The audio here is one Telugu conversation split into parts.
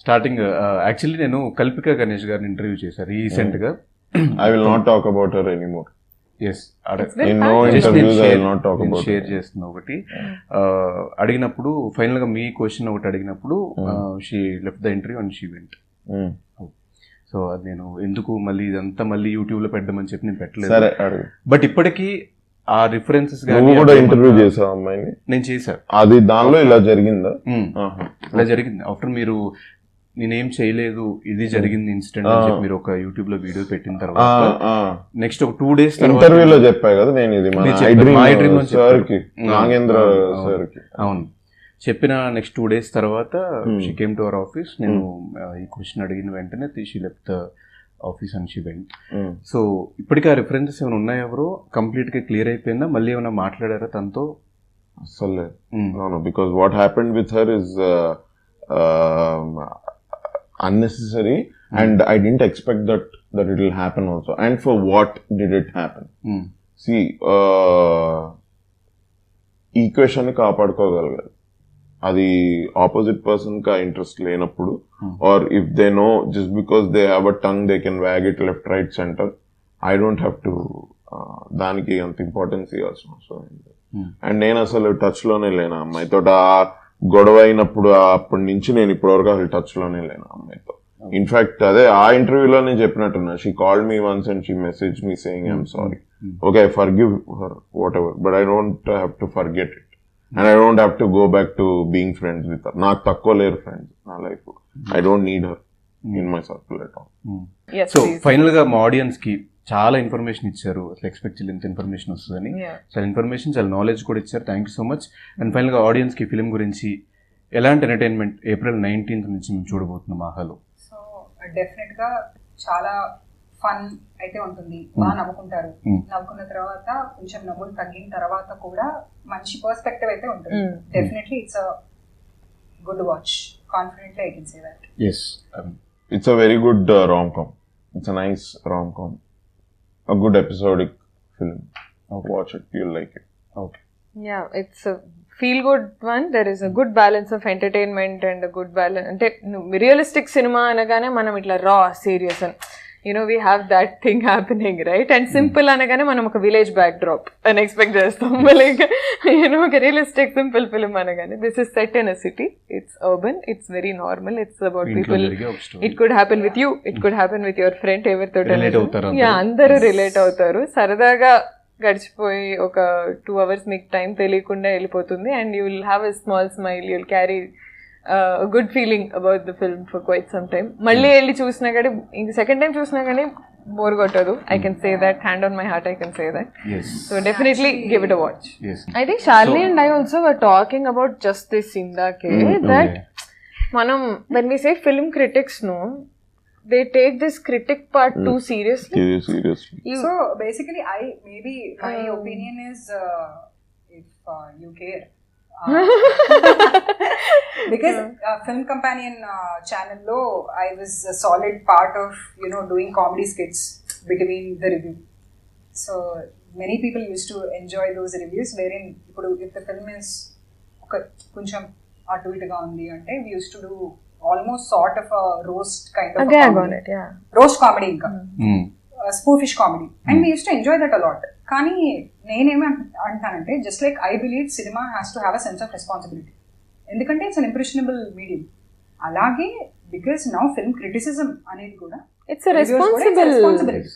స్టార్టింగ్ యాక్చువల్లీ నేను కల్పిక గణేష్ గారిని ఇంటర్వ్యూ చేశాను రీసెంట్ గా. I will not talk about her anymore. Yes, in no interviews I will not talk about share చేస్తున్నా ఒకటి. అడిగినప్పుడు ఫైనల్ గా మీ క్వశ్చన్ ఒకటి అడిగినప్పుడు she left the interview and she went. So అది నేను ఎందుకు మళ్ళీ ఇదంతా మళ్ళీ యూట్యూబ్ లో పెట్టమని చెప్పి నేను పెట్టలేదు. బట్ ఇప్పటికీ ఆ రిఫరెన్సెస్ కూడా ఇంటర్వ్యూ చేసావు అమ్మాయిని? నేను చేశాను. అది దానిలో ఇలా జరిగిందా? ఇలా జరిగింది. ఆఫ్టర్ మీరు నేనేం చేయలేదు ఇది జరిగింది ఇన్సిడెంట్ అని చెప్పి మీరు ఒక యూట్యూబ్ లో వీడియో పెట్టిన తర్వాత నెక్స్ట్ ఒక 2 days ఇంటర్వ్యూలో చెప్పా కదా నేను, ఇది నాగేంద్ర సార్ కి. అవును, చెప్పిన నెక్స్ట్ 2 days తర్వాత she came to our office. నేను ఈ క్వశ్చన్ అడిగిన వెంటనే she left the office and she went. So ఇప్పటికీ ఆ రిఫరెన్సెస్ ఏమైనా ఉన్నాయా? ఎవరో కంప్లీట్ గా క్లియర్ అయిపోయిందా? మళ్ళీ ఏమైనా మాట్లాడారా తనతో? అసలు because what happened with her is unnecessary and I didn't expect that it will happen also. And for what did it happen? See, equation ని కాపాడుకోగలగాలి. అది ఆపోజిట్ పర్సన్ కా ఇంట్రెస్ట్ లేనప్పుడు, or if they know just because they have a tongue they can wag it left right centre, I don't have to దానికి అంత ఇంపార్టెన్స్ ఇవ్వాల్సిన అవసరం లేదు. అండ్ నేను అసలు టచ్ లోనే లేను అమ్మాయితో. గొడవ అయినప్పుడు అప్పటి నుంచి నేను ఇప్పటివరకు అసలు టచ్ లోనే లేను అమ్మాయితో. ఇన్ఫాక్ట్ అదే ఆ ఇంటర్వ్యూలోనే చెప్పినట్టున్నా, she called me once and she message me saying I'm sorry. Okay, I forgive her what, but I don't have to forget it and I don't have to go back to being friends with her. నాకు తక్కువ లేరు ఫ్రెండ్స్ నా life. I don't need her in my circle at all. So final గా మా ఆడియన్స్ కి చాలా ఇన్ఫర్మేషన్ ఇచ్చారు. అసలు ఎక్స్పెక్ట్ చేయలేదు ఇంత ఇన్ఫర్మేషన్ వస్తుందని. చాలా ఇన్ఫర్మేషన్, చాలా నాలెడ్జ్ కూడా ఇచ్చారు. Thank you so much. And final గా ఆడియన్స్ కి ఫిలిం గురించి ఎలాంటి ఎంటర్టైన్మెంట్ April 19th నుంచి మేము చూడబోతున్నాం ఆహాలో? సో డెఫినెట్ గా చాలా ఫన్ అయితే ఉంటుంది. బాగా నవ్వుకుంటారు. నవ్వుకున్న తర్వాత కొంచెం నవ్వులు తగ్గిన తర్వాత కూడా మంచి పర్స్పెక్టివ్ అయితే ఉంటుంది. Definitely it's a good watch. Confidently I can say that. yes, it's a very good rom-com. It's a nice rom-com. A good episodic film. Watch it, you'll like it. Okay. Yeah, it's a feel good one. There is a good balance of entertainment and a good balance. Ante realistic cinema anagane manam itla raw serious and we have that thing happening, right? And simple anagane manam oka village backdrop and expect chestam, like oka realistic simple film anagane this is set in a city. It's urban, it's very normal, it's about people. It could happen with you, it could happen with your friend. Evertho relate avutaru. Yeah, andaru relate avutaru. Saradaga గడిచిపోయి ఒక 2 hours మీకు టైం తెలియకుండా వెళ్ళిపోతుంది. And you will have a small smile, you will carry good feeling about the film for quite some time. మళ్ళీ వెళ్ళి చూసినా కానీ ఇంక సెకండ్ టైం చూసినా కానీ బోర్ కొట్టదు. I can say that, hand on my heart I can say that. So definitely give it a watch. I think Shalini and I also were talking about just this ఇందాకే, that మనం when we say film critics they take this critic part too seriously. So basically my opinion is if you care because Film Companion channel lo I was a solid part of doing comedy skits between the review. So many people used to enjoy those reviews wherein if the film is koncham atu ituga undi ante we used to do almost sort of a roast kind of roast comedy inka spoofish comedy, and we used to enjoy that a lot. Kani neneme antanante just like I believe cinema has to have a sense of responsibility, endukante it's an impressionable medium. Alage because now film criticism anedi kuda it's a responsibility.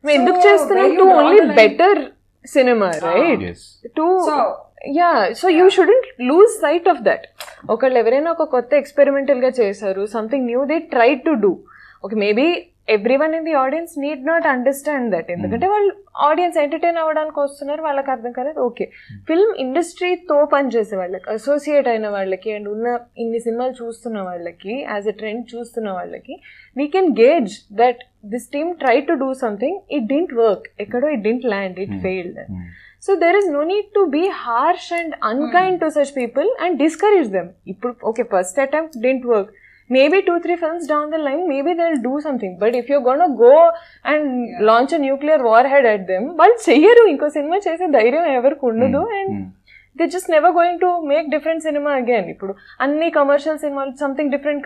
We enduk chestunam to only better cinema, right? Yes. So you shouldn't lose sight of that. ఒకళ్ళు ఎవరైనా ఒక కొత్త ఎక్స్పెరిమెంటల్ గా చేశారు, something new they try to do. Okay, maybe everyone in the audience need not understand that, ఎందుకంటే వాళ్ళు ఆడియన్స్ ఎంటర్టైన్ అవ్వడానికి వస్తున్నారు, వాళ్ళకి అర్థం కాలేదు. ఓకే, ఫిల్మ్ ఇండస్ట్రీతో పనిచేసే వాళ్ళకి, అసోసియేట్ అయిన వాళ్ళకి, అండ్ ఉన్న ఇన్ని సినిమాలు చూస్తున్న వాళ్ళకి, యాజ్ ఎ ట్రెండ్ చూస్తున్న వాళ్ళకి, we can gauge that this team try to do something, it didn't work, ఎక్కడో it didn't land, it failed. So there is no need to be harsh and unkind to such people and discourage them. Okay, first attempt didn't work. Maybe 2-3 films down the line, maybe they'll do something. But if you're going to go and launch a nuclear warhead at them, వాళ్ళు చెయ్యరు. ఇంకో సినిమా చేసే ధైర్యం ఎవరికి ఉండదు. And they just never going to make different cinema again. ఇప్పుడు అన్ని కమర్షియల్ సినిమాలు సంథింగ్ డిఫరెంట్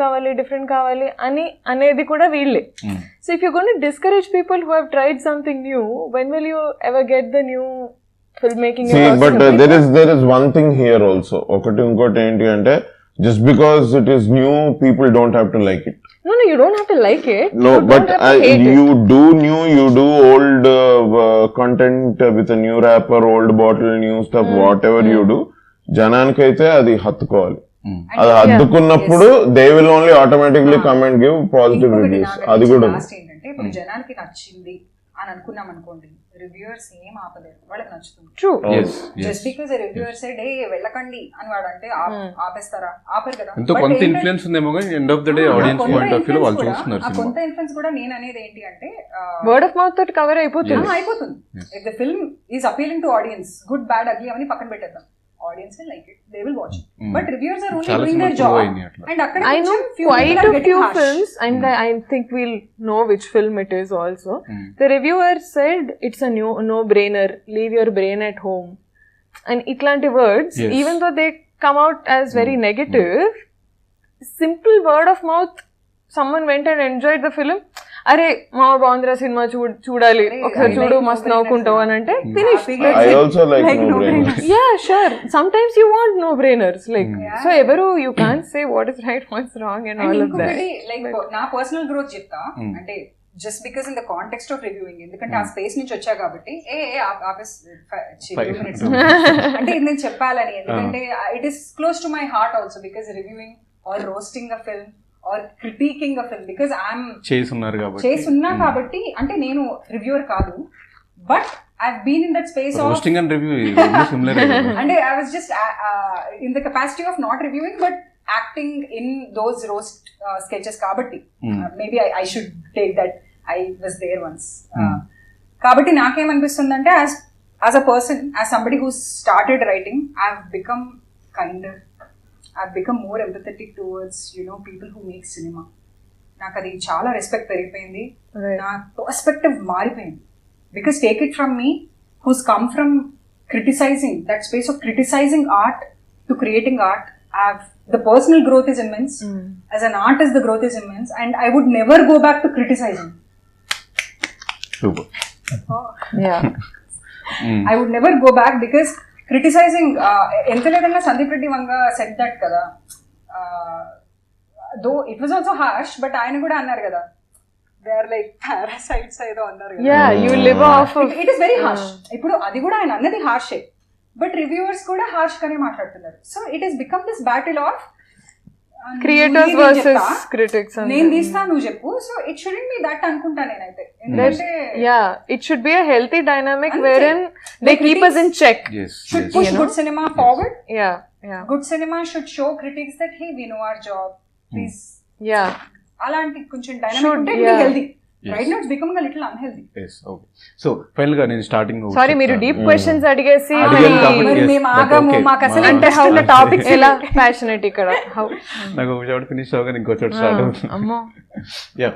కావాలి అని అనేది కూడా వీళ్ళే. So if you gonna to discourage people who have tried something new, when will you ever get the new film making? But there is one thing here also. ఇంకోటి ఏంటి అంటే, just because it is new, people don't have to like it. No, you don't have to like it. No, you but don't have to hate you it. do new, you do old content with a new rapper, old bottle, new stuff, whatever you do. జనానికైతే అది హత్తుకోవాలి. అది హత్తుకున్నప్పుడు they will only automatically come and give positive reviews. అది కూడా లాస్ట్ ఏంటంటే, ఇప్పుడు జనానికి నచ్చింది అని అనుకున్నాం అనుకోండి, రివ్యూవర్స్ ఏం ఆపలేరు, వాళ్ళకి నచ్చుతుంది. True. Just because reviewer side వెళ్ళకండి అని వాడు అంటే ఆపేస్తారా? ఆపరు కదా. ఎంతో కొంత ఇన్ఫ్లుయెన్స్ ఉందేమో కానీ end of the day audience point of view వాళ్ళు చూస్తున్నారు. ఆ కొంత ఇన్ఫ్లుయెన్స్ కూడా నేను అనేది ఏంటి అంటే, వర్డ్ ఆఫ్ మౌత్ తోటి కవర్ అయిపోతుంది. If the film is appealing to audience, good bad ugly అవన్నీ పక్కన పెట్టేద్దాం, audience will like it, they will watch it. But reviewers are only doing their job, and I know quite a few films, and I think we'll know which film it is also. The reviewer said it's a no-brainer, leave your brain at home, and itlanti words, even though they come out as very negative, simple word of mouth, someone went and enjoyed the film, అరే మా బాంద్రా సినిమా చూడాలి, ఒకసారి చూడు, మస్తు నవ్వుకుంటావు అని అంటే finish. I also like no-brainers. Yeah, sure. Sometimes you want no-brainers, like so ఎవరు you can't say what is right, what's wrong and all of that. Like నా పర్సనల్ గ్రోత్ చెప్తా అంటే, just because in the context of reviewing, ఎందుకంటే ఆ స్పేస్ నుంచి వచ్చా కాబట్టి అంటే ఇది నేను చెప్పాలని, ఎందుకంటే it is close to my heart also, because reviewing or roasting a film or critiquing a film, because I'm చేసున్నా కాబట్టి, అంటే నేను రివ్యూవర్ కాదు, but I've been in that space of hosting and review similar and I was just in the capacity of not reviewing but acting in those roast sketches kabatti maybe I should take that I was there once kabatti nakem anpistundante as a person, as somebody who started writing, I've become kinder, I've become more empathetic towards, you know, people who make cinema. నాకు అది చాలా రెస్పెక్ట్ పెరిగిపోయింది, నా పర్స్పెక్టివ్ మారిపోయింది. Because take it from me, who's come from criticizing, that space of criticizing art to creating art, the personal growth is immense. As an artist, the growth is immense, and I would never go back to criticizing. Super. Yeah. I would never go back because criticizing, enta ledanga Sandeep Reddy Vanga said that kada. Though it was also harsh, but ayana kuda annaru kada, they are like parasites ఏదో అన్నారు కదా. Yeah, you live off of it is very harsh. ఇప్పుడు అది కూడా ఆయన అన్నది హార్షే, బట్ రివ్యూవర్స్ కూడా హార్ష్ గానే మాట్లాడుతున్నారు. So it has become this battle of creators versus critics. నేను తీస్తా నువ్వు చెప్పు. So it shouldn't be that అనుకుంటా నేనైతే, ఎందుకంటే it should be a healthy dynamic wherein they keep us in check. Should push good cinema forward. Yeah. Good cinema should show critics that hey, we know our job, please. Yeah. అలాంటి కొంచెం డైనమిక్ ఉంటే healthy. Right now it's becoming a little unhealthy. yes okay so final గా నేను స్టార్టింగ్ సారీ మీరు డీప్ క్వశ్చన్స్ అడిగేసి మరి మేము ఆగము, మాకు అసలు అంటే హౌ ద టాపిక్స్ ఎలా ప్యాషనేట్ ఇక్కడ హౌ నాకు ఒక చోట ఫినిష్ అవగానే ఇంకో చోట స్టార్ట్ అవుతుంది. అమ్మో యా